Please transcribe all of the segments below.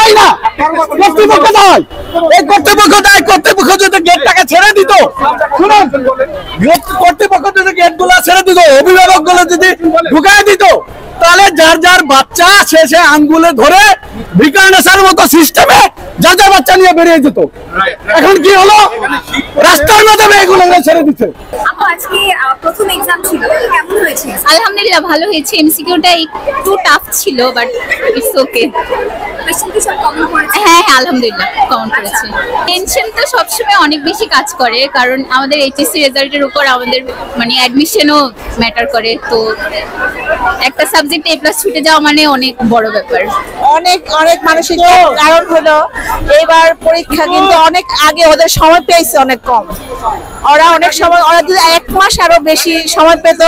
দেয় না, কর্তৃপক্ষ দেয়। এই কর্তৃপক্ষ যদি গেটটাকে ছেড়ে দিত, শুনুন, কর্তৃপক্ষ যদি গেটগুলো ছেড়ে দিত, অভিভাবকগুলো যদি ঢুকায় দিত, তাহলে যার যার বাচ্চা সে আঙ্গুলে ধরে ভিকারনেসার মতো সিস্টেমে যার যার বাচ্চা নিয়ে বেরিয়ে যেত। এখন কি হলো, রাস্তার মাধ্যমে এগুলো ছেড়ে দিচ্ছে। আজকে প্রথম এক্সাম ছিল, কেমন হয়েছে? আলহামদুলিল্লাহ ভালো হয়েছে। এমসিকিউটা একটু টাফ ছিল, বাট ইটস ওকে। কোশ্চেন কি সব কমন করেছে? হ্যাঁ আলহামদুলিল্লাহ কমন করেছে। টেনশন তো সবসময় অনেক বেশি কাজ করে, কারণ আমাদের এইচএসসি রেজাল্টের উপর আমাদের মানে অ্যাডমিশনও ম্যাটার করে। তো একটা সাবজেক্টে এ প্লাস ছুটে যাওয়া মানে অনেক বড় ব্যাপার। অনেক মানসিক কারণ হলো এবার পরীক্ষা কিন্তু অনেক আগে, ওদের সময় পেয়েছে অনেক কম। ওরা অনেক সময়, ওরা যদি 1 মাস আরো বেশি সময় পেত,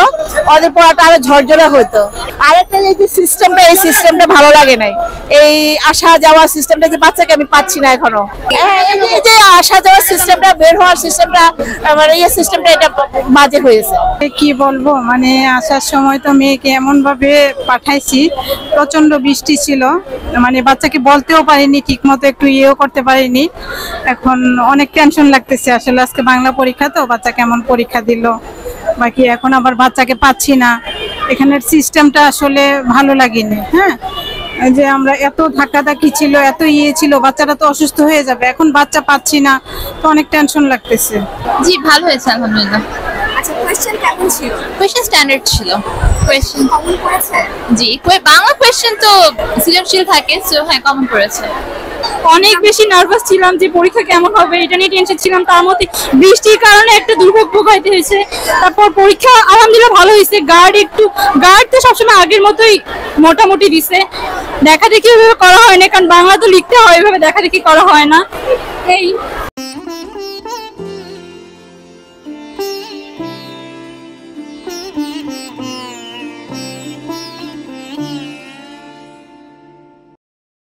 ওদের পড়াটা আরো ঝরঝরে হতো। আরেকটা যে সিস্টেমটা, এই সিস্টেমটা ভালো লাগে নাই। এই আসা যাওয়া সিস্টেমটা যে বাচ্চাকে আমি পাচ্ছি না এখনো। এই যে আসা যাওয়ার সিস্টেমটা, বের হওয়ার সিস্টেমটা, মানে এই সিস্টেমটা এটা বাজে হয়েছে। কি বলবো, মানে আসার সময় তো মেয়েকে এমন ভাবে পাঠাইছি, প্রচন্ড বৃষ্টি ছিল, মানে বাচ্চাকে বলতেও পারিনি ঠিক মতো, একটু ইয়েও করতে পারিনি। এখন অনেক টেনশন লাগতেছে আসলে। আজকে বাংলা পরীক্ষা তো, বাচ্চা কেমন পরীক্ষা দিল বাকি, এখন আবার বাচ্চাকে পাচ্ছি না। এখানের সিস্টেমটা আসলে ভালো লাগেনি। হ্যাঁ, যে আমরা এত ধাক্কাধাক্কি ছিল, এত ইয়ে ছিল, বাচ্চারা তো অসুস্থ হয়ে যাবে, এখন বাচ্চা পাচ্ছি না, তো অনেক টেনশন লাগতেছে। জি ভালো হয়েছে আলহামদুলিল্লাহ। আচ্ছা, কোশ্চেন কেমন ছিল? কোয়েশ্চেন স্ট্যান্ডার্ড ছিল। কোয়েশ্চেন কমন করেছে? জি, বাংলা কোয়েশ্চেন তো সৃজনশীল থাকে, সো হ্যাঁ কমন করেছে। অনেক বেশি নার্ভাস ছিলাম যে পরীক্ষা কেমন হবে, এটা নিয়ে টেনশন ছিলাম। তার মধ্যে বৃষ্টির কারণে একটা দুর্ভোগ ভোগাইতে হয়েছে। তারপর পরীক্ষা আলহামদুলিল্লাহ ভালো হয়েছে। গার্ড তো সবসময় আগের মতোই মোটামুটি দিছে। দেখা দেখি ওইভাবে করা হয় না, কারণ বাংলা তো লিখতে হয়, ওইভাবে দেখা দেখি করা হয় না। এই